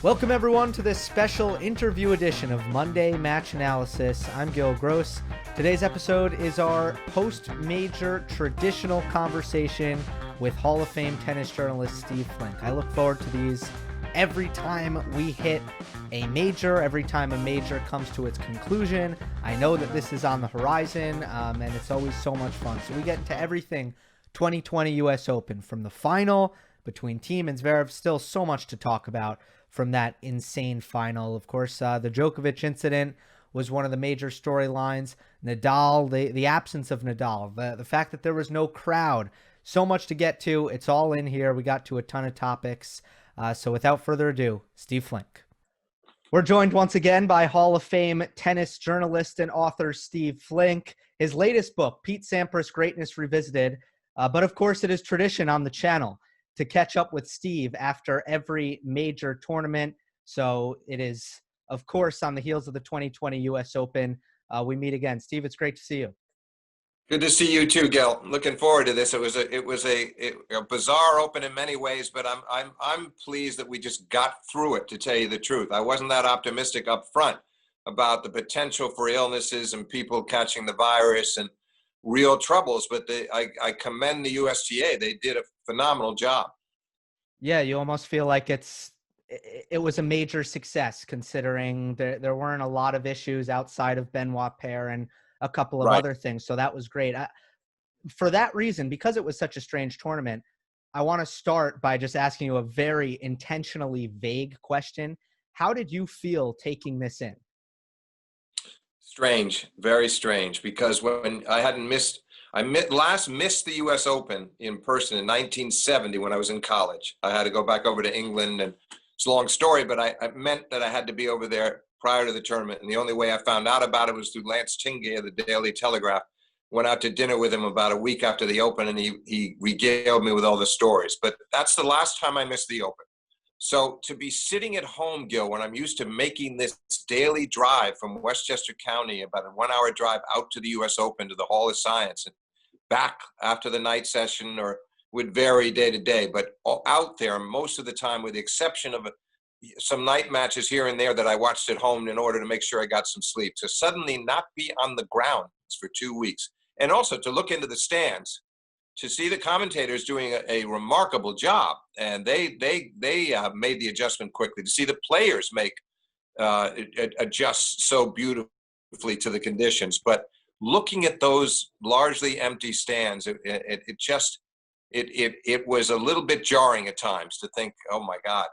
Welcome everyone to this special interview edition of Monday Match Analysis. I'm Gill Gross. Today's episode is our post-major traditional conversation with Hall of Fame tennis journalist Steve Flink. I look forward to these every time we hit a major, every time a major comes to its conclusion. I know that this is on the horizon, and it's always so much fun. So we get into everything 2020 US Open, from the final between Thiem and Zverev. Still so much to talk about from that insane final. Of course, the Djokovic incident was one of the major storylines. Nadal, the absence of Nadal, the fact that there was no crowd. So much to get to. It's all in here. We got to a ton of topics. So without further ado, Steve Flink. We're joined once again by Hall of Fame tennis journalist and author Steve Flink. His latest book, Pete Sampras Greatness Revisited. But of course, it is tradition on the channel to catch up with Steve after every major tournament. So it is, of course, on the heels of the 2020 US Open. We meet again. Steve, it's great to see you. Good to see you too, Gil. Looking forward to this. It was a bizarre Open in many ways, but I'm pleased that we just got through it, to tell you the truth. I wasn't that optimistic up front about the potential for illnesses and people catching the virus and real troubles, but I commend the USTA. They did a phenomenal job. Yeah, you almost feel like it was a major success, considering there weren't a lot of issues outside of Benoit Paire and a couple of other things. So that was great. For that reason, because it was such a strange tournament, I want to start by just asking you a very intentionally vague question. How did you feel taking this in? Strange, very strange, because when I last missed the U.S. Open in person in 1970 when I was in college. I had to go back over to England, and it's a long story, but I meant that I had to be over there prior to the tournament, and the only way I found out about it was through Lance Tingay of the Daily Telegraph. Went out to dinner with him about a week after the Open, and he regaled me with all the stories. But that's the last time I missed the Open. So to be sitting at home, Gil, when I'm used to making this daily drive from Westchester County, about a 1 hour drive out to the U.S. Open, to the Hall of Science, and back after the night session, or would vary day to day, but out there most of the time, with the exception of some night matches here and there that I watched at home in order to make sure I got some sleep. To suddenly not be on the ground for 2 weeks, and also to look into the stands, to see the commentators doing a remarkable job, and they made the adjustment quickly. To see the players make adjust so beautifully to the conditions, but looking at those largely empty stands, it was a little bit jarring at times to think, oh my God,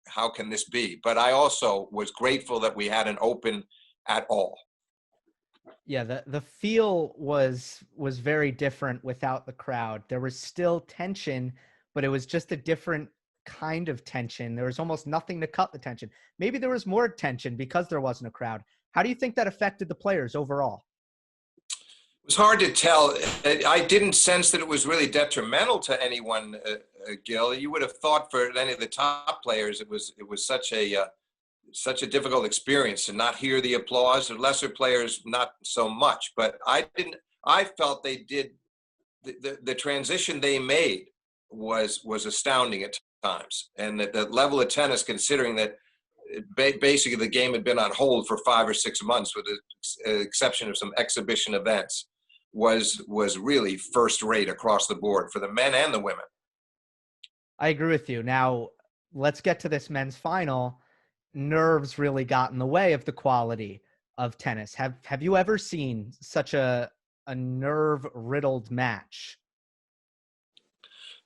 how can this be? But I also was grateful that we had an Open at all. Yeah, the feel was very different without the crowd. There was still tension, but it was just a different kind of tension. There was almost nothing to cut the tension. Maybe there was more tension because there wasn't a crowd. How do you think that affected the players overall? It was hard to tell. I didn't sense that it was really detrimental to anyone, Gil. You would have thought for any of the top players, it was such a difficult experience to not hear the applause. The lesser players, not so much. But I felt they did the transition they made was astounding at times, and that the level of tennis, considering that basically the game had been on hold for 5 or 6 months, with the exception of some exhibition events, was really first rate across the board for the men and the women. I agree with you. Now, let's get to this men's final. Nerves really got in the way of the quality of tennis. Have you ever seen such a nerve-riddled match?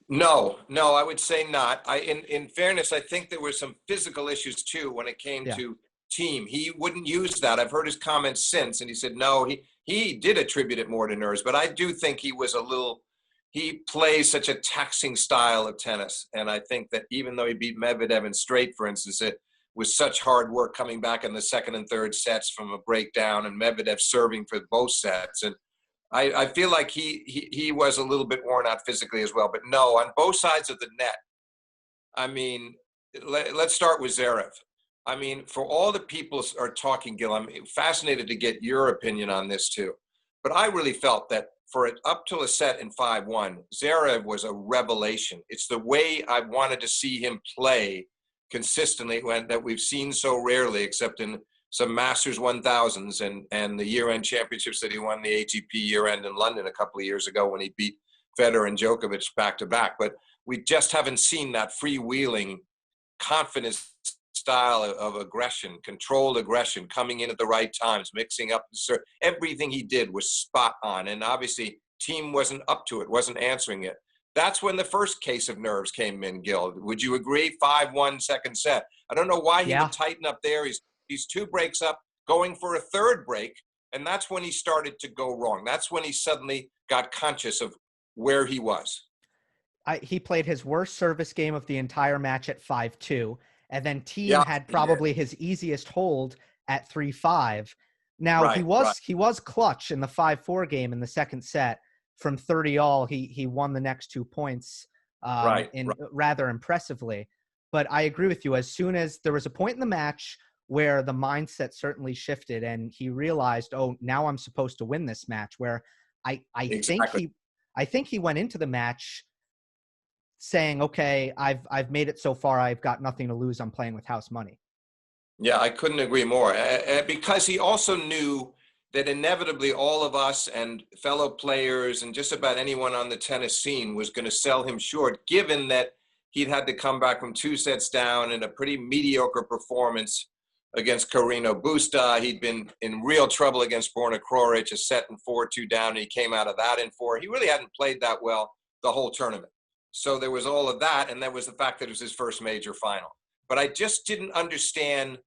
No, I would say not. In fairness, I think there were some physical issues too when it came to Thiem. He wouldn't use that. I've heard his comments since, and he said no, he did attribute it more to nerves, but I do think he plays such a taxing style of tennis, and I think that even though he beat Medvedev in straight, for instance, it was such hard work coming back in the second and third sets from a breakdown, and Medvedev serving for both sets, and I feel like he was a little bit worn out physically as well. But no, on both sides of the net, I mean, let's start with Zverev. I mean, for all the people are talking, Gill, I'm fascinated to get your opinion on this too. But I really felt that for it up till a set in 5-1, Zverev was a revelation. It's the way I wanted to see him play consistently that we've seen so rarely, except in some Masters 1000s and the year-end championships that he won, the ATP year-end in London a couple of years ago when he beat Federer and Djokovic back-to-back. But we just haven't seen that freewheeling, confident style of aggression, controlled aggression, coming in at the right times, mixing up. Everything he did was spot on. And obviously, Thiem wasn't up to it, wasn't answering it. That's when the first case of nerves came in, Gill. Would you agree? 5-1 second set. I don't know why he would tighten up there. He's 2 breaks up, going for a third break, and that's when he started to go wrong. That's when he suddenly got conscious of where he was. He played his worst service game of the entire match at 5-2, and then Thiem had probably his easiest hold at 3-5. Now, he was clutch in the 5-4 game in the second set. From 30-all, he won the next 2 points rather impressively. But I agree with you. As soon as there was a point in the match where the mindset certainly shifted and he realized, oh, now I'm supposed to win this match, where I think he went into the match saying, okay, I've made it so far. I've got nothing to lose. I'm playing with house money. Yeah, I couldn't agree more. Because he also knew that inevitably all of us and fellow players and just about anyone on the tennis scene was going to sell him short, given that he'd had to come back from 2 sets down in a pretty mediocre performance against Carino Busta. He'd been in real trouble against Borna Kroric, a set in 4-2 down, and he came out of that in 4. He really hadn't played that well the whole tournament. So there was all of that, and there was the fact that it was his first major final. But I just didn't understand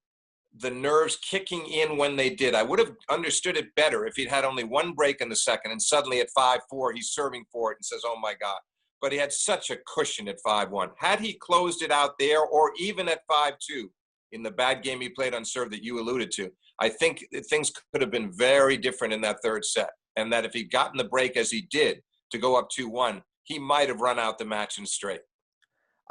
the nerves kicking in when they did. I would have understood it better if he'd had only 1 break in the second, and suddenly at 5-4, he's serving for it and says, oh my God. But he had such a cushion at 5-1. Had he closed it out there, or even at 5-2, in the bad game he played on serve that you alluded to, I think things could have been very different in that third set. And that if he'd gotten the break as he did to go up 2-1, he might have run out the match in straight.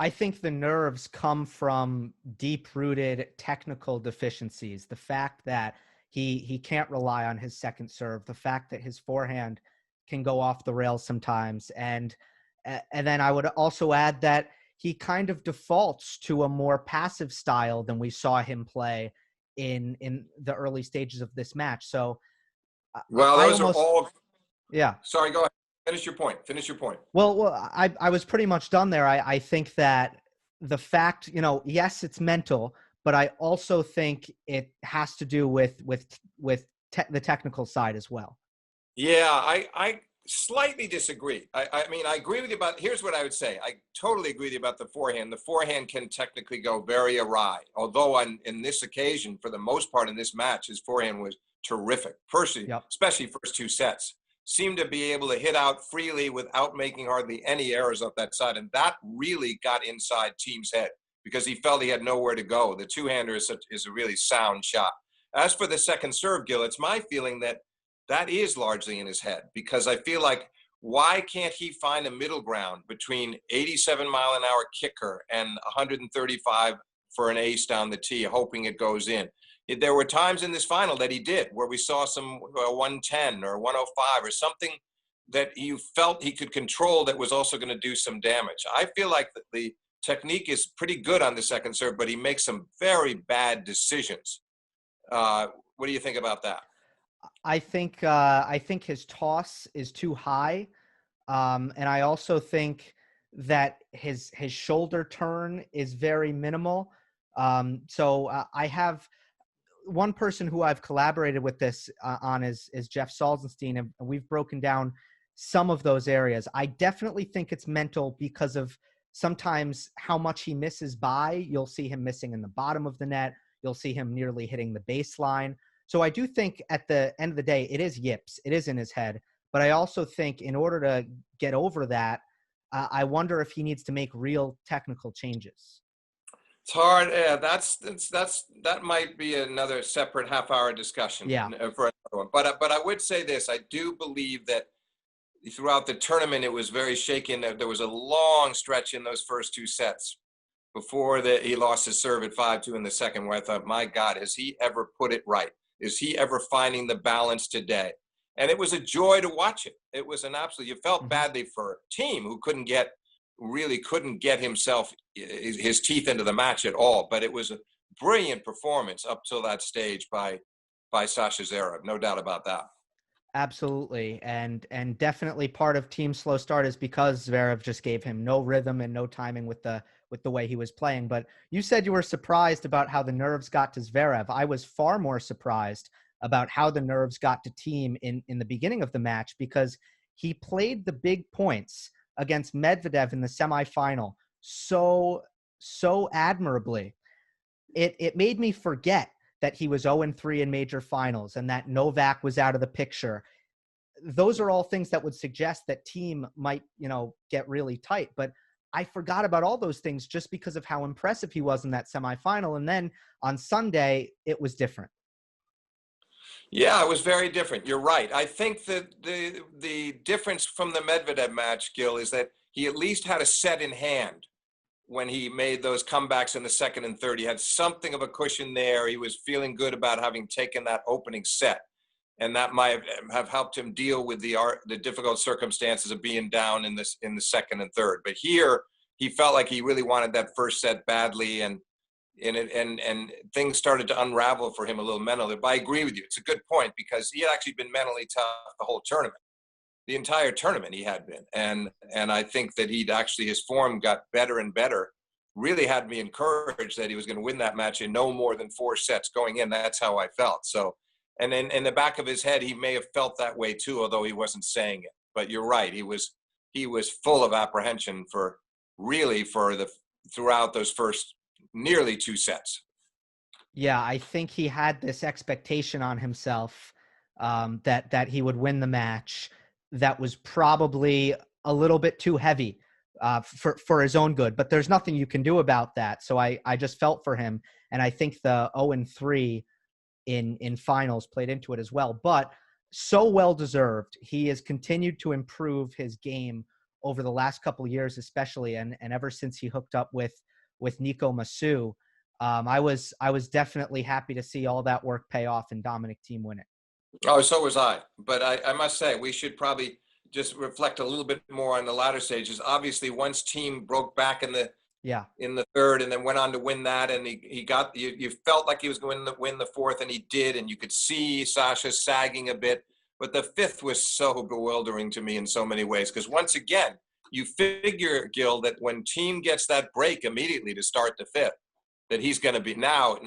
I think the nerves come from deep-rooted technical deficiencies. The fact that he can't rely on his second serve, the fact that his forehand can go off the rails sometimes. And then I would also add that he kind of defaults to a more passive style than we saw him play in the early stages of this match. So, well, those are all. Yeah. Sorry, go ahead. Finish your point. Well, I was pretty much done there. I think that the fact, yes, it's mental, but I also think it has to do with the technical side as well. Yeah, I slightly disagree. I mean, I agree with you about, here's what I would say. I totally agree with you about the forehand. The forehand can technically go very awry. Although in this occasion, for the most part in this match, his forehand was terrific. Personally, especially first 2 sets. Seemed to be able to hit out freely without making hardly any errors up that side. And that really got inside Thiem's head because he felt he had nowhere to go. The two-hander is a really sound shot. As for the second serve, Gill, it's my feeling that is largely in his head, because I feel like, why can't he find a middle ground between 87-mile-an-hour kicker and 135 for an ace down the tee, hoping it goes in? There were times in this final that he did, where we saw some 110 or 105 or something that you felt he could control that was also going to do some damage. I feel like the technique is pretty good on the second serve, but he makes some very bad decisions. What do you think about that? I think his toss is too high, and I also think that his shoulder turn is very minimal. So I have one person who I've collaborated with this on is Jeff Salzenstein, and we've broken down some of those areas. I definitely think it's mental because of sometimes how much he misses by. You'll see him missing in the bottom of the net. You'll see him nearly hitting the baseline. So I do think at the end of the day, it is yips. It is in his head. But I also think in order to get over that, I wonder if he needs to make real technical changes. It's hard. Yeah, that might be another separate half-hour discussion. Yeah. For another one. But I would say this: I do believe that throughout the tournament it was very shaken. There was a long stretch in those first 2 sets before he lost his serve at 5-2 in the second, where I thought, my God, has he ever put it right? Is he ever finding the balance today? And it was a joy to watch it. It was an absolute, you felt Mhm. badly for Thiem, who really couldn't get his teeth into the match at all. But it was a brilliant performance up till that stage by Sasha Zverev, no doubt about that. Absolutely. And definitely part of Team's slow start is because Zverev just gave him no rhythm and no timing with the way he was playing. But you said you were surprised about how the nerves got to Zverev. I was far more surprised about how the nerves got to Thiem in the beginning of the match, because he played the big points against Medvedev in the semifinal so admirably. It made me forget that he was 0-3 in major finals and that Novak was out of the picture. Those are all things that would suggest that Thiem might, get really tight. But I forgot about all those things just because of how impressive he was in that semifinal. And then on Sunday, it was different. Yeah, it was very different. You're right. I think that the difference from the Medvedev match, Gill, is that he at least had a set in hand when he made those comebacks in the second and third. He had something of a cushion there. He was feeling good about having taken that opening set, and that might have helped him deal with the difficult circumstances of being down in the second and third. But here, he felt like he really wanted that first set badly, and things started to unravel for him a little mentally. But I agree with you; it's a good point, because he had actually been mentally tough the whole tournament. The entire tournament he had been, and I think that his form got better and better. Really had me encouraged that he was going to win that match in no more than 4 sets going in. That's how I felt. So, and then in the back of his head, he may have felt that way too, although he wasn't saying it. But you're right; he was full of apprehension throughout those first nearly 2 sets. Yeah, I think he had this expectation on himself, that he would win the match. That was probably a little bit too heavy for his own good. But there's nothing you can do about that. So I just felt for him, and I think the 0-3 in finals played into it as well. But so well deserved. He has continued to improve his game over the last couple of years, especially, and ever since he hooked up with Nico Masu. I was definitely happy to see all that work pay off and Dominic Thiem win it. Oh, so was I. But I must say, we should probably just reflect a little bit more on the latter stages. Obviously, once Thiem broke back in Yeah. the third and then went on to win that, and he got, you felt like he was going to win the fourth, and he did, and you could see Sasha sagging a bit. But the fifth was so bewildering to me in so many ways, because once again, you figure, Gill, that when Thiem gets that break immediately to start the fifth, that he's going to be now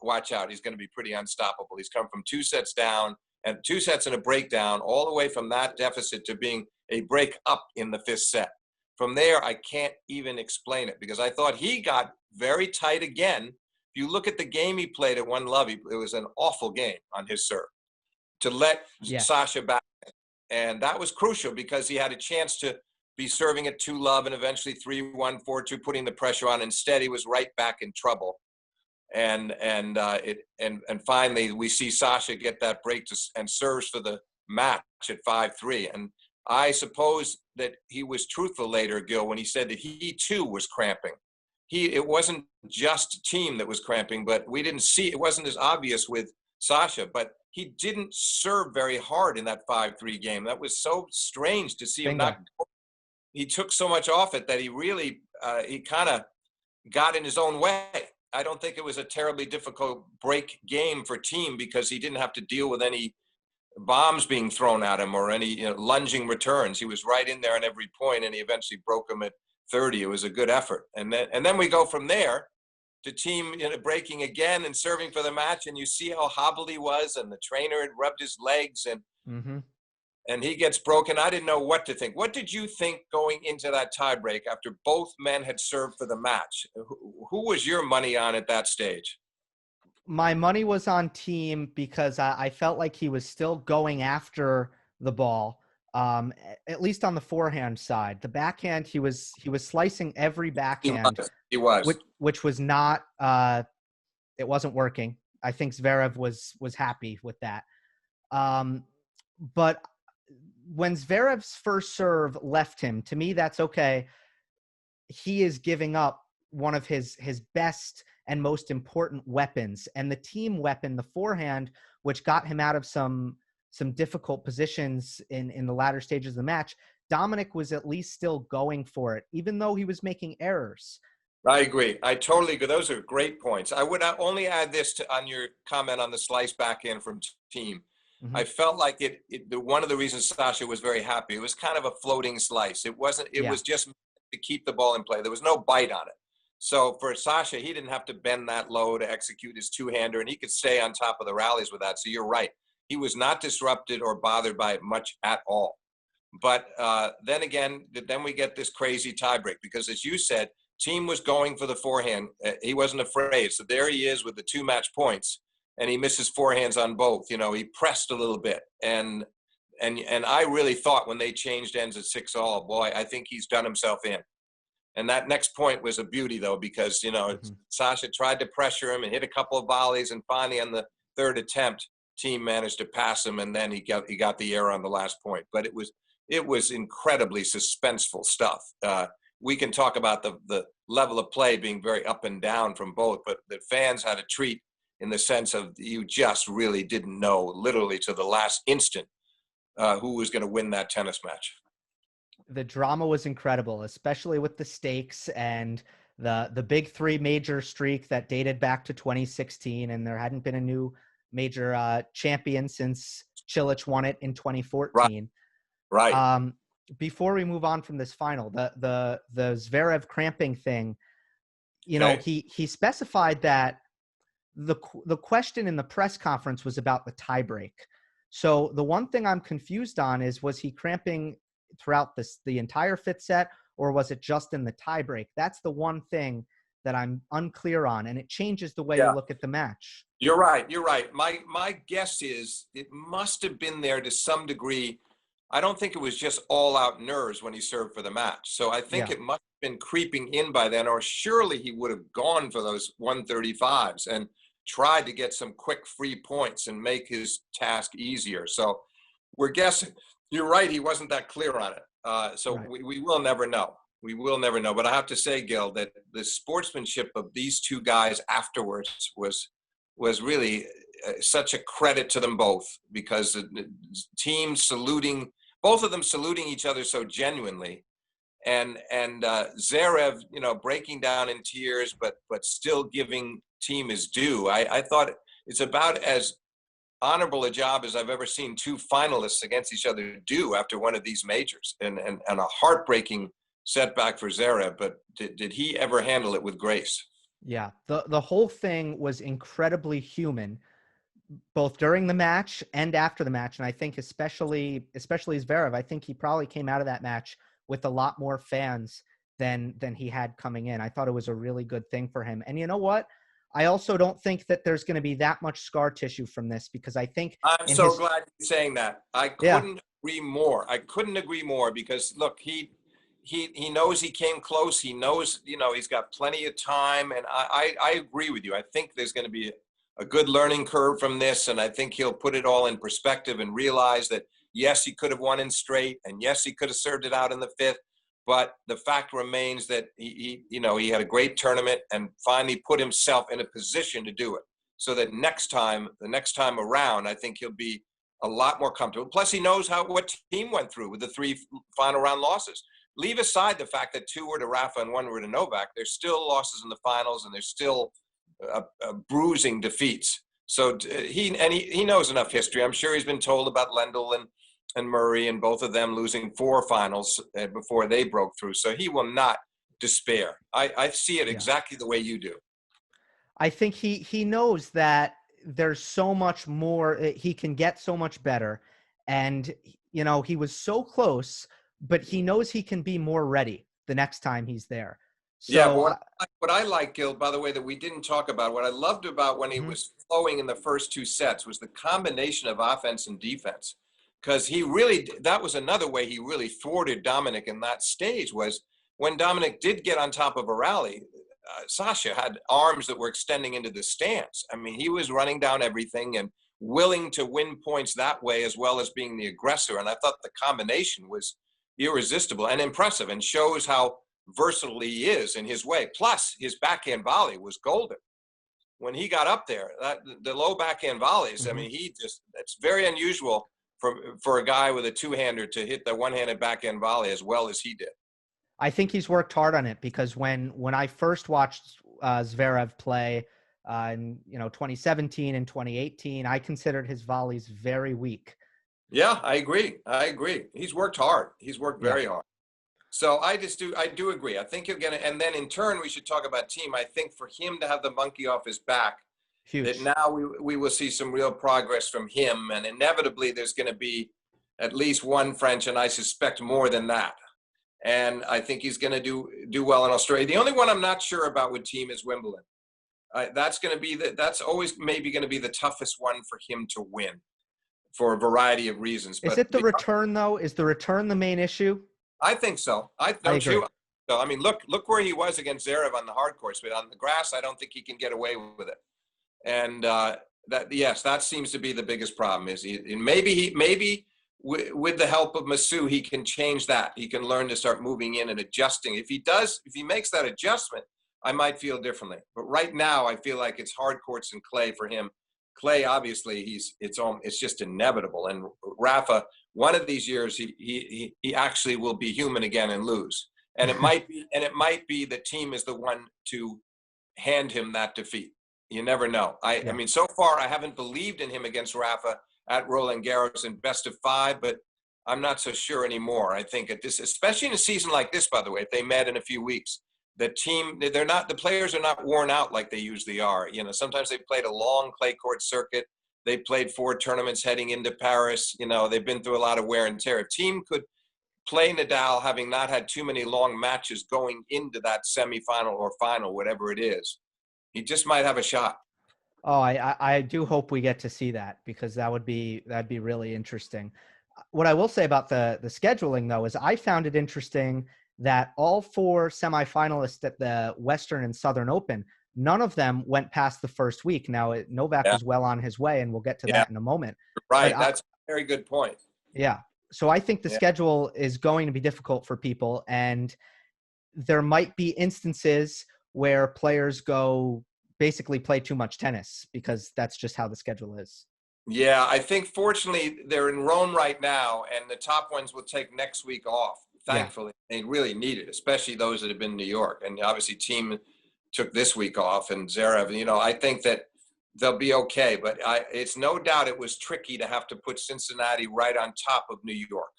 watch out, he's going to be pretty unstoppable. He's come from 2 sets down and 2 sets and a breakdown, all the way from that deficit to being a break up in the 5th set. From there, I can't even explain it, because I thought he got very tight again. If you look at the game he played at 1-love, it was an awful game on his serve to let Yes. Sasha back. And that was crucial, because he had a chance to be serving at 2-love and eventually 3-1, 4-2, putting the pressure on. Instead, he was right back in trouble. And finally, we see Sasha get that break and serves for the match at 5-3. And I suppose that he was truthful later, Gill, when he said that he too was cramping. It wasn't just Thiem that was cramping, but we didn't see, it wasn't as obvious with Sasha, but he didn't serve very hard in that 5-3 game. That was so strange to see him Bingo. not. He took so much off it that he really, he kind of got in his own way. I don't think it was a terribly difficult break game for Thiem, because he didn't have to deal with any bombs being thrown at him or any lunging returns. He was right in there on every point, and he eventually broke him at 30. It was a good effort. And then we go from there to Thiem breaking again and serving for the match, and you see how hobbled he was, and the trainer had rubbed his legs, Mm-hmm. and he gets broken. I didn't know what to think. What did you think going into that tiebreak after both men had served for the match? Who was your money on at that stage? My money was on Thiem because I felt like he was still going after the ball, at least on the forehand side. The backhand, he was slicing every backhand, He was. which was not it wasn't working. I think Zverev was happy with that. But when Zverev's first serve left him, to me, that's okay. He is giving up one of his best and most important weapons, and the team weapon, the forehand, which got him out of some some difficult positions in the latter stages of the match, Dominic was at least still going for it, even though he was making errors. I agree. I totally agree. Those are great points. I would only add this on your comment on the slice backhand from Thiem. Mm-hmm. I felt like one of the reasons Sasha was very happy, it was kind of a floating slice. It was just to keep the ball in play. There was no bite on it. So for Sasha, he didn't have to bend that low to execute his two-hander, and he could stay on top of the rallies with that. So you're right. He was not disrupted or bothered by it much at all. But then we get this crazy tiebreak because, as you said, Thiem was going for the forehand. He wasn't afraid. So there he is with the 2 match points, and he misses forehands on both. He pressed a little bit. And I really thought when they changed ends at 6-all, boy, I think he's done himself in. And that next point was a beauty, though, because, Sasha tried to pressure him and hit a couple of volleys. And finally, on the 3rd attempt, Thiem managed to pass him. And then he got the error on the last point. But it was incredibly suspenseful stuff. We can talk about the level of play being very up and down from both, but the fans had a treat in the sense of you just really didn't know, literally to the last instant, who was going to win that tennis match. The drama was incredible, especially with the stakes and the big 3 major streak that dated back to 2016, and there hadn't been a new major champion since Cilic won it in 2014. Right. Before we move on from this final, the Zverev cramping thing, he specified that the question in the press conference was about the tiebreak. So the one thing I'm confused on is, was he cramping throughout the entire 5th set, or was it just in the tiebreak? That's the one thing that I'm unclear on, and it changes the way you look at the match. You're right. My guess is it must have been there to some degree. I don't think it was just all-out nerves when he served for the match. So I think it must have been creeping in by then, or surely he would have gone for those 135s and tried to get some quick free points and make his task easier. So we're guessing. You're right. He wasn't that clear on it. Right. We will never know. We will never know. But I have to say, Gill, that the sportsmanship of these 2 guys afterwards was really such a credit to them both, because the team saluting, both of them saluting each other so genuinely, and Zverev, breaking down in tears, but still giving Thiem his due. I thought it's about as honorable a job as I've ever seen 2 finalists against each other do after one of these majors, and a heartbreaking setback for Zverev, but did he ever handle it with grace? Yeah, the whole thing was incredibly human, both during the match and after the match. And I think especially Zverev, I think he probably came out of that match with a lot more fans than he had coming in. I thought it was a really good thing for him. And you know what? I also don't think that there's going to be that much scar tissue from this, because I think I'm so glad you're saying that. I couldn't agree more. I couldn't agree more, because look, he knows he came close. He knows, he's got plenty of time. And I agree with you. I think there's going to be a good learning curve from this. And I think he'll put it all in perspective and realize that, yes, he could have won in straight. And yes, he could have served it out in the 5th. But the fact remains that he had a great tournament and finally put himself in a position to do it. So that the next time around, I think he'll be a lot more comfortable. Plus, he knows what Thiem went through with the 3 final round losses. Leave aside the fact that 2 were to Rafa and 1 were to Novak. There's still losses in the finals, and there's still bruising defeats. So he knows enough history. I'm sure he's been told about Lendl and Murray, and both of them losing 4 finals before they broke through. So he will not despair. I see it exactly the way you do. I think he knows that there's so much more. He can get so much better. And, he was so close, but he knows he can be more ready the next time he's there. So, what I like, Gill, by the way, that we didn't talk about, what I loved about when he was flowing in the first 2 sets was the combination of offense and defense. Because that was another way he really thwarted Dominic in that stage, was when Dominic did get on top of a rally, Sasha had arms that were extending into the stands. I mean, he was running down everything and willing to win points that way, as well as being the aggressor. And I thought the combination was irresistible and impressive, and shows how versatile he is in his way. Plus, his backhand volley was golden. When he got up there, the low backhand volleys, I mean, it's very unusual for a guy with a two-hander to hit the one-handed backhand volley as well as he did. I think he's worked hard on it, because when I first watched Zverev play in 2017 and 2018, I considered his volleys very weak. Yeah, I agree. He's worked hard. He's worked very hard. So I do agree. I think you're going to, and then in turn, we should talk about Thiem. I think for him to have the monkey off his back, huge. That now we will see some real progress from him. And inevitably there's going to be at least one French, and I suspect more than that. And I think he's going to do well in Australia. The only one I'm not sure about with Thiem is Wimbledon. That's always maybe going to be the toughest one for him to win for a variety of reasons. Is it the return, though? Is the return the main issue? I think so. Don't you? So, I mean, look where he was against Zverev on the hard course, but on the grass, I don't think he can get away with it. And that seems to be the biggest problem. Is maybe with the help of Masu, he can change that. He can learn to start moving in and adjusting. If he makes that adjustment, I might feel differently. But right now, I feel like it's hard courts and clay for him. Clay, obviously, it's just inevitable. And Rafa, one of these years, he actually will be human again and lose. And it might be the Thiem is the one to hand him that defeat. You never know. I mean, so far I haven't believed in him against Rafa at Roland Garros in best of 5, but I'm not so sure anymore. I think at this, especially in a season like this, by the way, if they met in a few weeks, the players are not worn out like they usually are. Sometimes they've played a long clay court circuit. They played 4 tournaments heading into Paris. They've been through a lot of wear and tear. If Thiem could play Nadal, having not had too many long matches going into that semifinal or final, whatever it is, he just might have a shot. Oh, I do hope we get to see that, because that'd be really interesting. What I will say about the scheduling, though, is I found it interesting that all 4 semifinalists at the Western and Southern Open, none of them went past the first week. Now, Novak is well on his way, and we'll get to that in a moment. Right. That's a very good point. Yeah. So I think the schedule is going to be difficult for people, and there might be instances where players basically play too much tennis, because that's just how the schedule is. Yeah, I think fortunately they're in Rome right now, and the top ones will take next week off. Thankfully, they really need it, especially those that have been in New York. And obviously, Thiem took this week off, and Zverev. I think that they'll be okay. But it's no doubt it was tricky to have to put Cincinnati right on top of New York,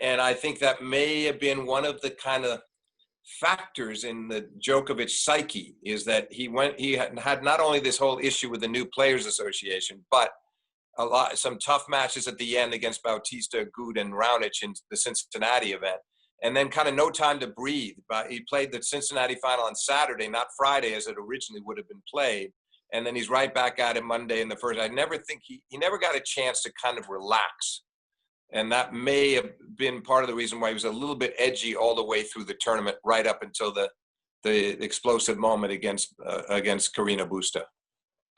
and I think that may have been one of the kind of factors in the Djokovic psyche, is that he had not only this whole issue with the new Players Association, but some tough matches at the end against Bautista, Good, and Raonic in the Cincinnati event, and then kind of no time to breathe. But he played the Cincinnati final on Saturday, not Friday as it originally would have been played, and then he's right back at it Monday in the first. I never think he never got a chance to kind of relax. And that may have been part of the reason why he was a little bit edgy all the way through the tournament, right up until the explosive moment against Carina Busta.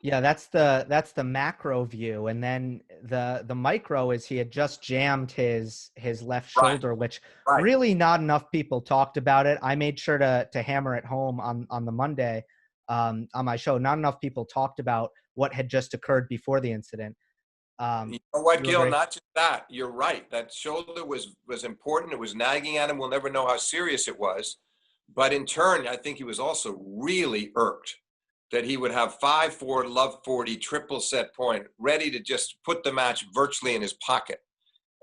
Yeah, that's the macro view, and then the micro is he had just jammed his left shoulder, which really not enough people talked about it. I made sure to hammer it home on the Monday on my show. Not enough people talked about what had just occurred before the incident. You know what, Gill? Not just that. You're right. That shoulder was important. It was nagging at him. We'll never know how serious it was. But in turn, I think he was also really irked that he would have 5-4, love 40, triple set point, ready to just put the match virtually in his pocket.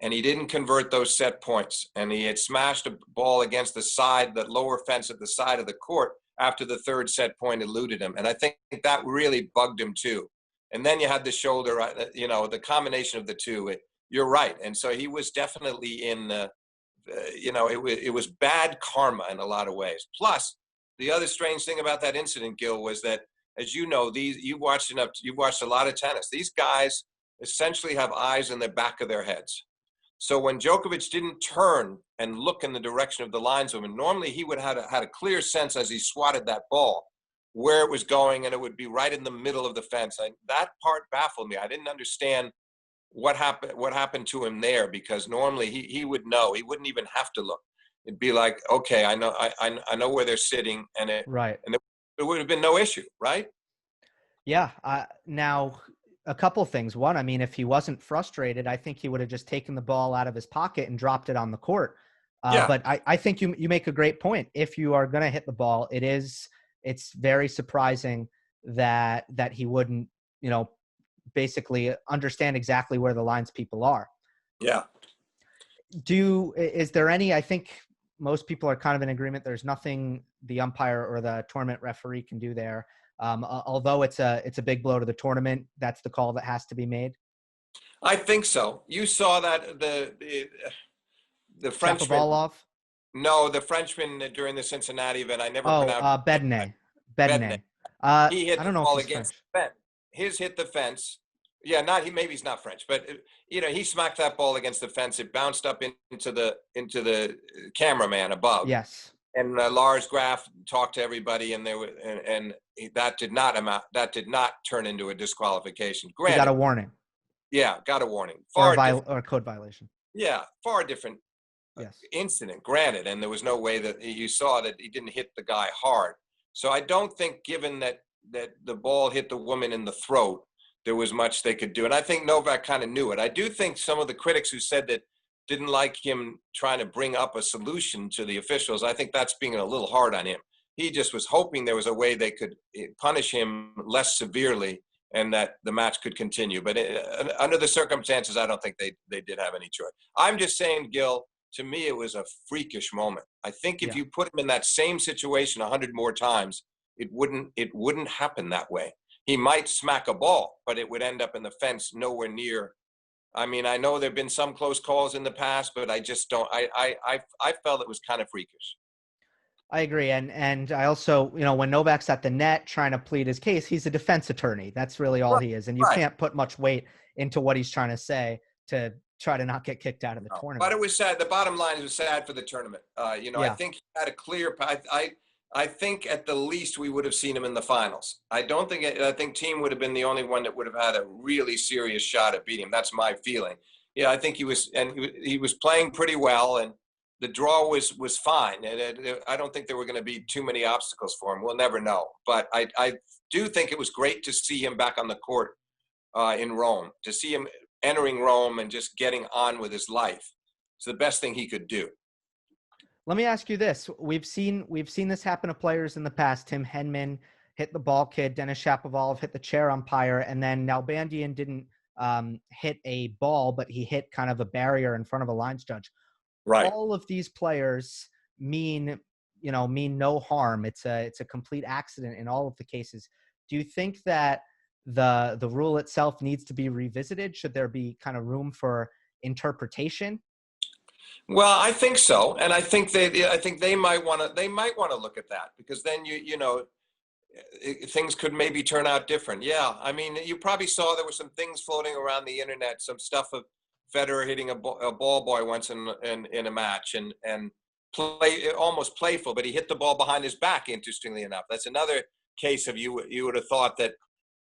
And he didn't convert those set points. And he had smashed a ball against the lower fence at the side of the court after the 3rd set point eluded him. And I think that really bugged him too. And then you had the shoulder, the combination of the two. You're right. And so he was definitely it was bad karma in a lot of ways. Plus, the other strange thing about that incident, Gill, was that, as you know, you've watched a lot of tennis. These guys essentially have eyes in the back of their heads. So when Djokovic didn't turn and look in the direction of the lineswoman, normally he would have had a clear sense as he swatted that ball where it was going, and it would be right in the middle of the fence. That part baffled me. I didn't understand what happened to him there, because normally he would know. He wouldn't even have to look. It'd be like, okay, I know where they're sitting, and there would have been no issue, right? Yeah. Now, a couple things. One, I mean, if he wasn't frustrated, I think he would have just taken the ball out of his pocket and dropped it on the court. Yeah. But I think you make a great point. If you are going to hit the ball, it's very surprising that he wouldn't, basically understand exactly where the lines people are. Yeah. Is there any, I think most people are kind of in agreement, there's nothing the umpire or the tournament referee can do there. Although it's a big blow to the tournament, that's the call that has to be made. I think so. You saw that the Frenchman. Shapovalov? No, the Frenchman during the Cincinnati event. I never Oh, pronounced Bednane. Bednay. He hit I the don't know if ball he's against French. the fence. His hit the fence. Yeah, maybe he's not French, but he smacked that ball against the fence. It bounced up into the cameraman above. Yes. And Lars Graf talked to everybody, and that did not turn into a disqualification. Granted, He got a warning. Yeah, got a warning. Or a code violation. Yeah, far different incident, granted, and there was no way that you saw that he didn't hit the guy hard. So I don't think, given that the ball hit the woman in the throat, there was much they could do. And I think Novak kind of knew it. I do think some of the critics who said that didn't like him trying to bring up a solution to the officials, I think that's being a little hard on him. He just was hoping there was a way they could punish him less severely and that the match could continue. But under the circumstances, I don't think they did have any choice. I'm just saying, Gill, to me, it was a freakish moment. I think if you put him in that same situation 100 more times, it wouldn't happen that way. He might smack a ball, but it would end up in the fence nowhere near. I mean, I know there have been some close calls in the past, but I just don't. I felt it was kind of freakish. I agree. And I also, when Novak's at the net trying to plead his case, he's a defense attorney. That's really all he is. And you can't put much weight into what he's trying to say to try to not get kicked out of the tournament. But it was sad. The bottom line, it was sad for the tournament. I think he had a clear path. I think at the least we would have seen him in the finals. I think Thiem would have been the only one that would have had a really serious shot at beating him. That's my feeling. Yeah, I think he was playing pretty well, and the draw was fine. And I don't think there were going to be too many obstacles for him. We'll never know. But I do think it was great to see him back on the court in Rome, to see him entering Rome and just getting on with his life. It's the best thing he could do. Let me ask you this. We've seen this happen to players in the past. Tim Henman hit the ball kid. Denis Shapovalov hit the chair umpire. And then Nalbandian didn't hit a ball, but he hit kind of a barrier in front of a lines judge. Right. All of these players mean no harm. It's a complete accident in all of the cases. Do you think that the rule itself needs to be revisited? Should there be kind of room for interpretation? Well, I think so, and I think they might want to look at that, because then things could maybe turn out different. Yeah, I mean, you probably saw there were some things floating around the internet, some stuff of Federer hitting a ball boy once in a match and play almost playful, but he hit the ball behind his back. Interestingly enough, that's another case of you would have thought that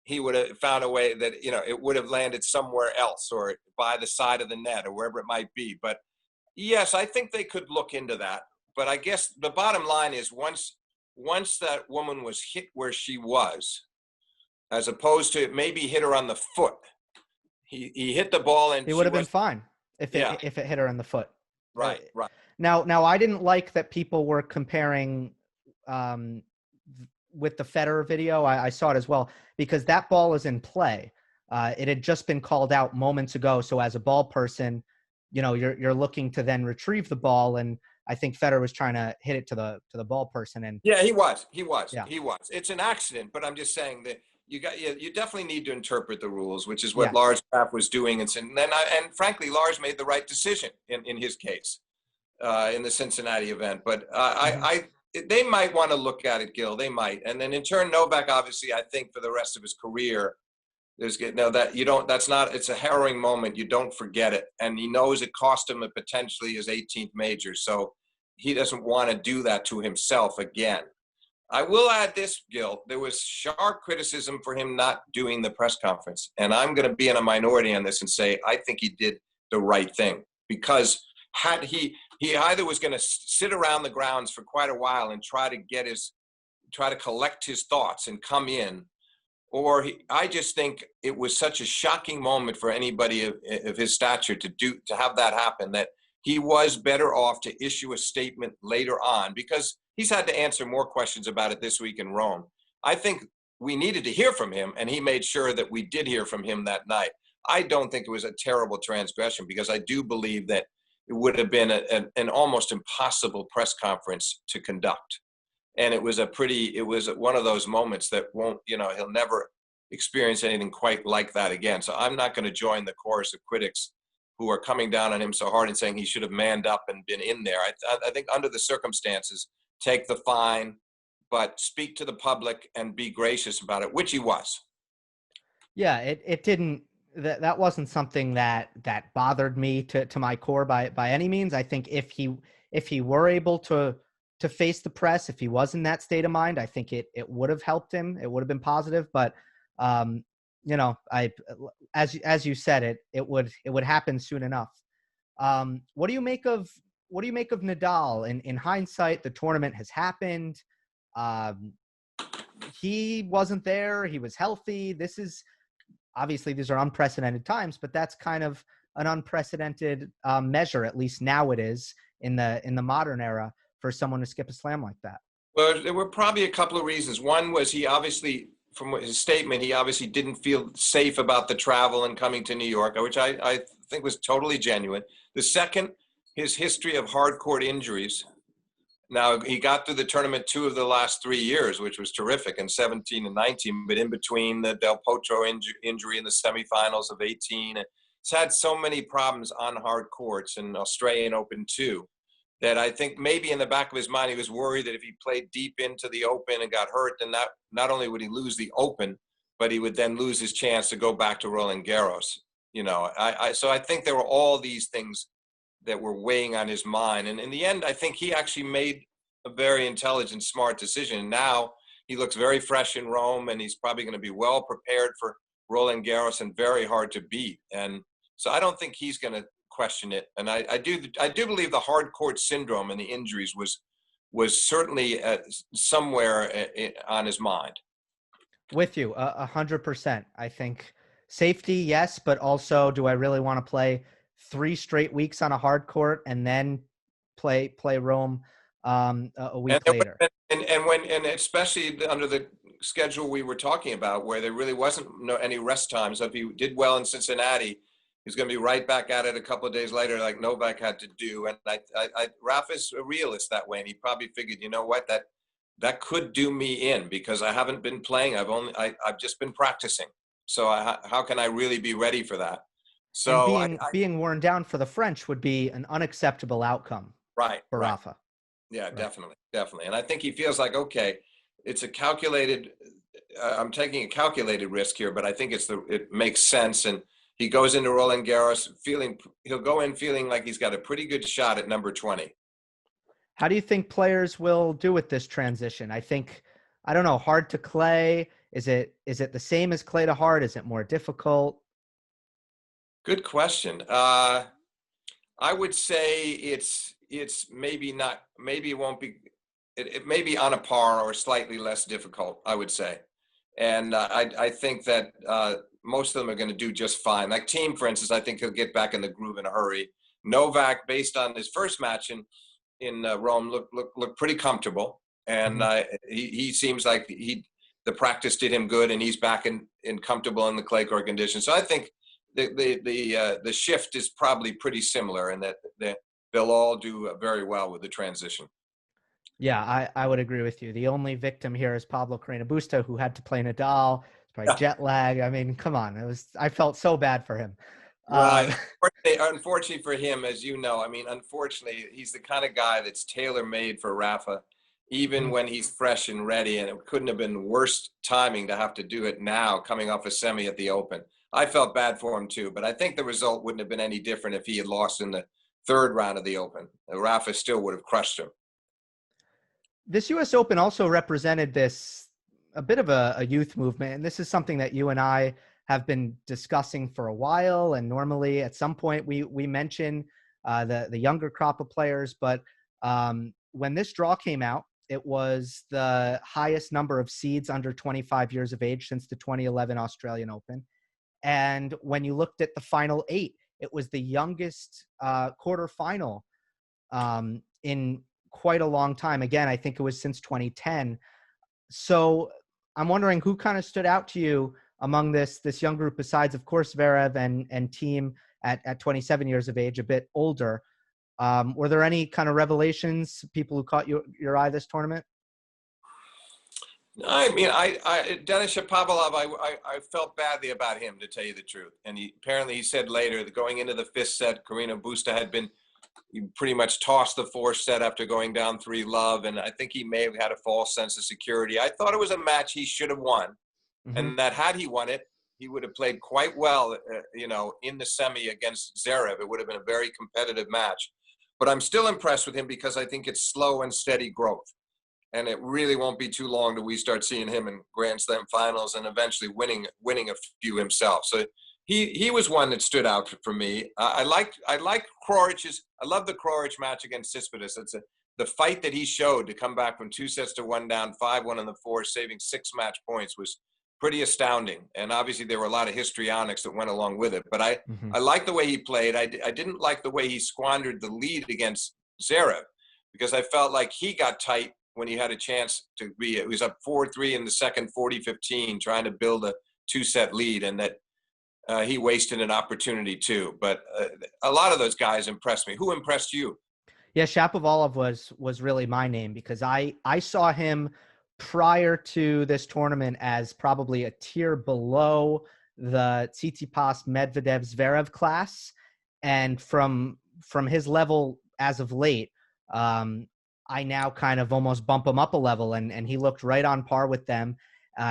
he would have found a way that it would have landed somewhere else or by the side of the net or wherever it might be, but. Yes, I think they could look into that. But I guess the bottom line is once that woman was hit where she was, as opposed to maybe hit her on the foot, he hit the ball and it would have been fine if it hit her on the foot. Right. Now I didn't like that people were comparing with the Federer video. I saw it as well, because that ball is in play. It had just been called out moments ago. So as a ball person, you're looking to then retrieve the ball, and I think Federer was trying to hit it to the ball person. And yeah, he was. It's an accident, but I'm just saying that you definitely need to interpret the rules, which is what Lars Graf was doing, and frankly, Lars made the right decision in his case in the Cincinnati event. But they might want to look at it, Gill. They might, and then in turn, Novak, obviously, I think for the rest of his career. It's a harrowing moment. You don't forget it. And he knows it cost him potentially his 18th major. So he doesn't want to do that to himself again. I will add this, Gill. There was sharp criticism for him not doing the press conference. And I'm going to be in a minority on this and say, I think he did the right thing, because had he either was going to sit around the grounds for quite a while and try to collect his thoughts and come in, I just think it was such a shocking moment for anybody of his stature to have that happen, that he was better off to issue a statement later on, because he's had to answer more questions about it this week in Rome. I think we needed to hear from him, and he made sure that we did hear from him that night. I don't think it was a terrible transgression, because I do believe that it would have been an almost impossible press conference to conduct. And it was one of those moments that he'll never experience anything quite like that again. So I'm not going to join the chorus of critics who are coming down on him so hard and saying he should have manned up and been in there. I think under the circumstances, take the fine, but speak to the public and be gracious about it, which he was. Yeah, it didn't. That wasn't something that bothered me to my core by any means. I think if he were able to face the press, if he was in that state of mind, I think it would have helped him. It would have been positive. But as you said, it would happen soon enough. What do you make of Nadal? In hindsight, the tournament has happened. He wasn't there. He was healthy. Obviously, these are unprecedented times, but that's kind of an unprecedented measure. At least now it is in the modern era for someone to skip a slam like that. Well, there were probably a couple of reasons. One was he obviously, from his statement, he obviously didn't feel safe about the travel and coming to New York, which I think was totally genuine. The second, his history of hard court injuries. Now, he got through the tournament 2 of the last 3 years, which was terrific, in 17 and 19, but in between the Del Potro injury in the semifinals of 18, he's had so many problems on hard courts, and Australian Open too, that I think maybe in the back of his mind, he was worried that if he played deep into the Open and got hurt, then not only would he lose the Open, but he would then lose his chance to go back to Roland Garros. So I think there were all these things that were weighing on his mind. And in the end, I think he actually made a very intelligent, smart decision. And now he looks very fresh in Rome, and he's probably going to be well prepared for Roland Garros and very hard to beat. And so I don't think he's going to question it. And I do believe the hard court syndrome and the injuries was certainly somewhere on his mind. With you 100%. I think safety, yes, but also, do I really want to play 3 straight weeks on a hard court and then play Rome a week later? And especially under the schedule we were talking about, where there really wasn't any rest time. So if he did well in Cincinnati, he's going to be right back at it a couple of days later, like Novak had to do. And Rafa's a realist that way, and he probably figured, you know what, that could do me in, because I haven't been playing. I've just been practicing. So how can I really be ready for that? So and being worn down for the French would be an unacceptable outcome, right, for right. Rafa. Yeah, right. Definitely. And I think he feels like, okay, it's a calculated. I'm taking a calculated risk here, but I think it makes sense. And he goes into Roland Garros he'll go in feeling like he's got a pretty good shot at number 20. How do you think players will do with this transition? I don't know, hard to clay. Is it the same as clay to hard? Is it more difficult? Good question. I would say it's maybe not. Maybe it won't be. It may be on a par or slightly less difficult, I would say. And I think that most of them are going to do just fine. Like Thiem, for instance, I think he'll get back in the groove in a hurry. Novak, based on his first match in Rome, looked pretty comfortable, and he seems like the practice did him good, and he's back in comfortable in the clay court conditions. So I think the shift is probably pretty similar, and that they'll all do very well with the transition. Yeah, I would agree with you. The only victim here is Pablo Carreño Busta, who had to play Nadal. It's probably jet lag. I mean, come on. I felt so bad for him. Right. Unfortunately for him, as you know, unfortunately, he's the kind of guy that's tailor-made for Rafa, even when he's fresh and ready, and it couldn't have been worse timing to have to do it now, coming off a semi at the Open. I felt bad for him too, but I think the result wouldn't have been any different if he had lost in the 3rd round of the Open. Rafa still would have crushed him. This U.S. Open also represented a bit of a youth movement, and this is something that you and I have been discussing for a while. And normally at some point we mention the younger crop of players, but when this draw came out, It was the highest number of seeds under 25 years of age since the 2011 Australian Open. And when you looked at the final 8, it was the youngest quarterfinal in quite a long time. Again, I think it was since 2010. So I'm wondering who kind of stood out to you among this young group, besides, of course, Zverev and Thiem at 27 years of age, a bit older. Were there any kind of revelations, people who caught your eye this tournament? I mean, Denis Shapovalov, I felt badly about him, to tell you the truth. And he said later that going into the 5th set, Carina Busta had been pretty much tossed the 4th set after going down 3-love. And I think he may have had a false sense of security. I thought it was a match he should have won. Mm-hmm. And that had he won it, he would have played quite well, in the semi against Zverev. It would have been a very competitive match. But I'm still impressed with him because I think it's slow and steady growth. And it really won't be too long till we start seeing him in Grand Slam finals and eventually winning a few himself. So he was one that stood out for me. I like Kroric's. I love the Kroric match against Tsitsipas. The fight that he showed to come back from 2 sets to 1 down, 5-1 in the 4th, saving 6 match points was pretty astounding. And obviously there were a lot of histrionics that went along with it. But I like the way he played. I didn't like the way he squandered the lead against Zverev, because I felt like he got tight when he had a chance to be. He was up 4-3 in the second, 40-15, trying to build a 2-set lead, and that he wasted an opportunity too. But a lot of those guys impressed me. Who impressed you? Yeah, Shapovalov was really my name, because I saw him prior to this tournament as probably a tier below the Tsitsipas, Medvedev, Zverev class. And from his level as of late, I now kind of almost bump him up a level, and he looked right on par with them.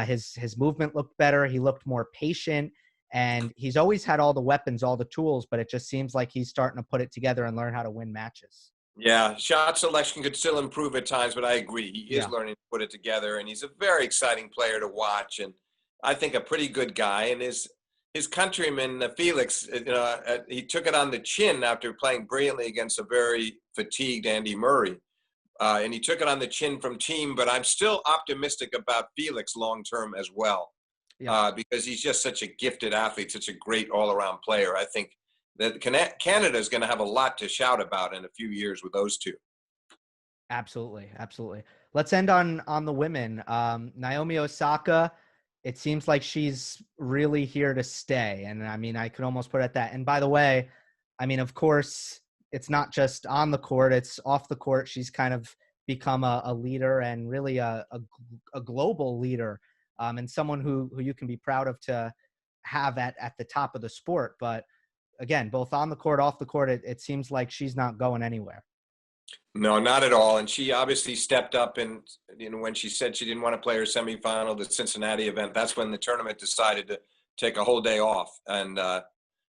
His movement looked better. He looked more patient, and he's always had all the weapons, all the tools, but it just seems like he's starting to put it together and learn how to win matches. Yeah, shot selection could still improve at times, but I agree. He is learning to put it together, and he's a very exciting player to watch, and I think a pretty good guy. And his countryman, Felix, he took it on the chin after playing brilliantly against a very fatigued Andy Murray. And he took it on the chin from Thiem, but I'm still optimistic about Felix long-term as well, because he's just such a gifted athlete, such a great all-around player. I think that Canada is going to have a lot to shout about in a few years with those two. Absolutely. Let's end on the women. Naomi Osaka, it seems like she's really here to stay. And I mean, I could almost put it at that. And by the way, I mean, of course, it's not just on the court, it's off the court. She's kind of become a leader, and really a global leader, and someone who you can be proud of to have at the top of the sport. But again, both on the court, off the court, it seems like she's not going anywhere. No, not at all. And she obviously stepped up, and when she said she didn't want to play her semifinal, the Cincinnati event, that's when the tournament decided to take a whole day off. And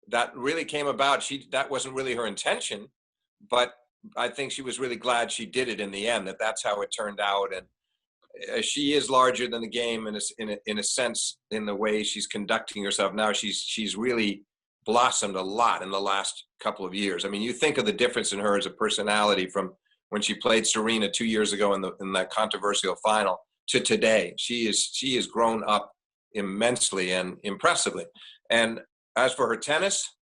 that really came about. That wasn't really her intention, but I think she was really glad she did it in the end, that's how it turned out. And she is larger than the game in a sense, in the way she's conducting herself now. She's really blossomed a lot in the last couple of years. I mean, you think of the difference in her as a personality from when she played Serena 2 years ago in that controversial final to today. She has grown up immensely and impressively. And as for her tennis,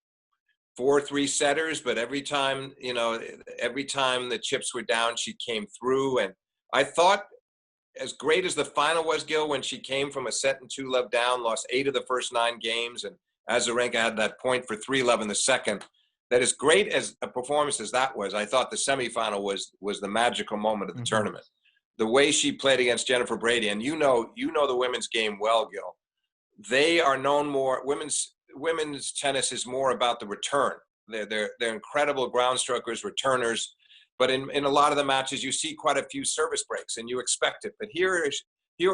4-3 setters, but every time the chips were down, she came through. And I thought, as great as the final was, Gill, when she came from a 7-2 down, lost 8 of the first 9 games, and Azarenka had that point for 3-love in the second, that as great as a performance as that was, I thought the semifinal was the magical moment of the tournament. The way she played against Jennifer Brady, and you know the women's game well, Gill. They are known more. Women's tennis is more about the return. They're incredible ground strokers, returners. But in a lot of the matches, you see quite a few service breaks, and you expect it. But here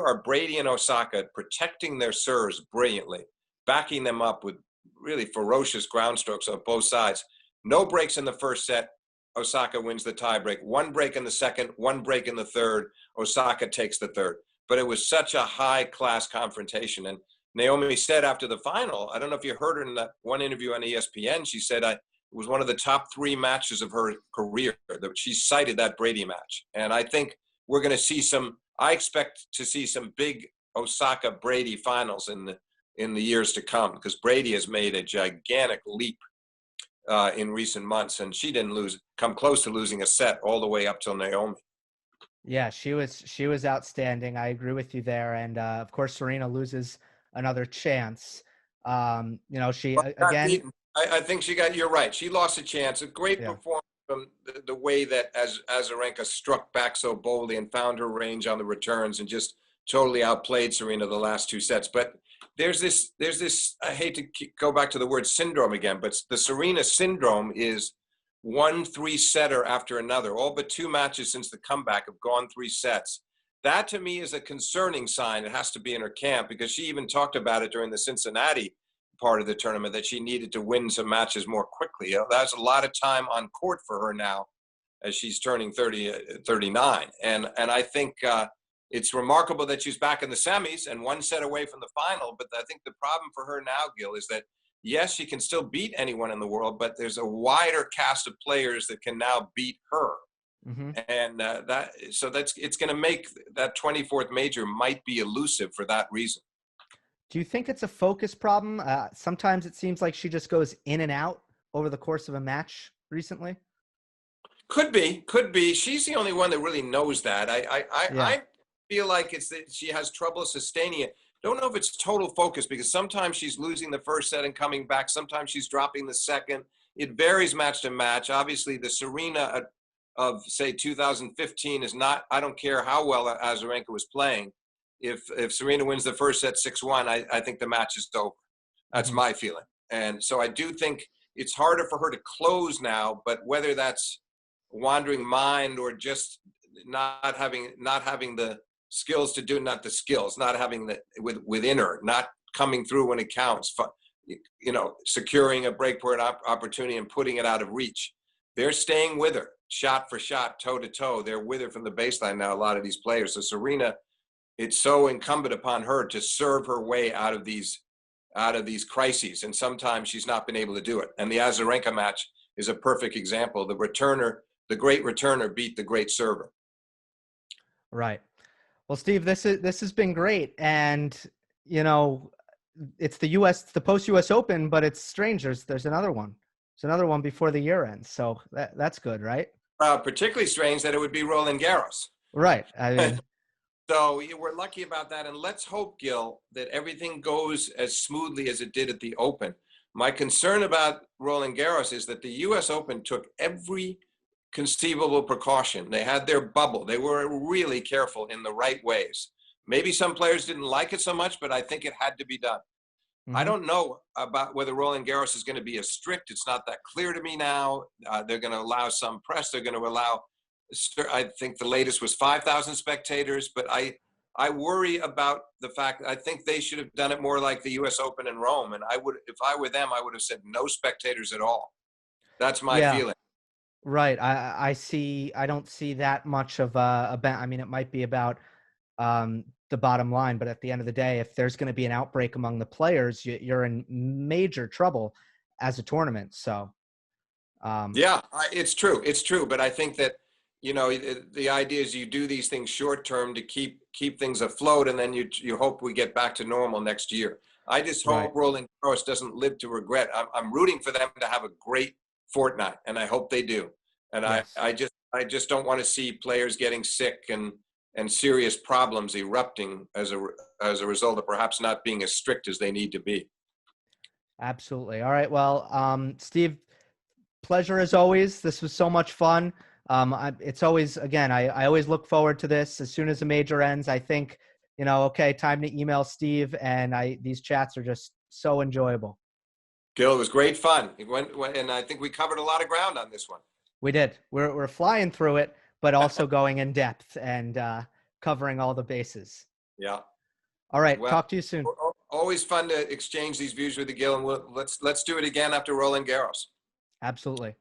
are Brady and Osaka protecting their serves brilliantly, backing them up with really ferocious ground strokes on both sides. No breaks in the first set. Osaka wins the tiebreak. 1 break in the second, 1 break in the third. Osaka takes the third. But it was such a high-class confrontation. And Naomi said after the final, I don't know if you heard her in that one interview on ESPN, she said it was one of the top 3 matches of her career. She cited that Brady match. And I think we're going to see I expect to see some big Osaka Brady finals in the years to come, because Brady has made a gigantic leap in recent months, and she didn't come close to losing a set all the way up till Naomi. Yeah, she was outstanding. I agree with you there. And of course, Serena loses another chance. She again. I think you're right. She lost a chance. A great Yeah. performance from the way that Azarenka struck back so boldly and found her range on the returns and just totally outplayed Serena the last two sets. But there's this, I hate to go back to the word syndrome again, but the Serena syndrome is 1 3-setter after another. All but 2 matches since the comeback have gone 3 sets. That to me is a concerning sign. It has to be in her camp, because she even talked about it during the Cincinnati part of the tournament, that she needed to win some matches more quickly. That's a lot of time on court for her now, as she's turning 39. And I think it's remarkable that she's back in the semis and 1 set away from the final. But I think the problem for her now, Gill, is that yes, she can still beat anyone in the world, but there's a wider cast of players that can now beat her. Mm-hmm. And it's going to make that 24th major might be elusive for that reason. Do you think it's a focus problem? Sometimes it seems like she just goes in and out over the course of a match recently. Could be. She's the only one that really knows that. I feel like it's that she has trouble sustaining it. Don't know if it's total focus, because sometimes she's losing the first set and coming back. Sometimes she's dropping the second. It varies match to match. Obviously, the Serena of say 2015 is not. I don't care how well Azarenka was playing. If Serena wins the first set 6-1, I think the match is over. That's my feeling. And so I do think it's harder for her to close now, but whether that's wandering mind or just not having the skills to do, not having the within her, not coming through when it counts, securing a breakpoint opportunity and putting it out of reach. They're staying with her shot for shot, toe to toe. They're with her from the baseline now, a lot of these players. So Serena, it's so incumbent upon her to serve her way out of these crises, and sometimes she's not been able to do it. And the Azarenka match is a perfect example. The great returner beat the great server. Right. Well, Steve, this has been great, and it's the post-US Open, but it's strange. There's another one. There's another one before the year ends, so that's good, right? Particularly strange that it would be Roland Garros. Right. I mean. So we're lucky about that, and let's hope, Gill, that everything goes as smoothly as it did at the Open. My concern about Roland Garros is that the U.S. Open took every conceivable precaution. They had their bubble. They were really careful in the right ways. Maybe some players didn't like it so much, but I think it had to be done. I don't know about whether Roland Garros is going to be as strict. It's not that clear to me now. They're going to allow some press. They're going to allow, I think the latest was 5,000 spectators, but I worry about the fact that I think they should have done it more like the U.S. Open in Rome. And if I were them, I would have said no spectators at all. That's my feeling. Right. I don't see that much of a I mean, it might be about the bottom line, but at the end of the day, if there's going to be an outbreak among the players, you're in major trouble as a tournament. So, it's true. It's true. But I think that, the idea is you do these things short term to keep things afloat, and then you hope we get back to normal next year. I just hope Roland Garros doesn't live to regret. I'm rooting for them to have a great fortnight, and I hope they do. And yes. I just don't want to see players getting sick and serious problems erupting as a result of perhaps not being as strict as they need to be. Absolutely. All right. Well, Steve, pleasure as always. This was so much fun. It's always, again, I always look forward to this. As soon as the major ends, I think, okay, time to email Steve, and these chats are just so enjoyable. Gill, it was great fun. And I think we covered a lot of ground on this one. We did. We're flying through it, but also going in depth and covering all the bases. Yeah. All right. Well, talk to you soon. Always fun to exchange these views with you, Gill, and let's do it again after Roland Garros. Absolutely.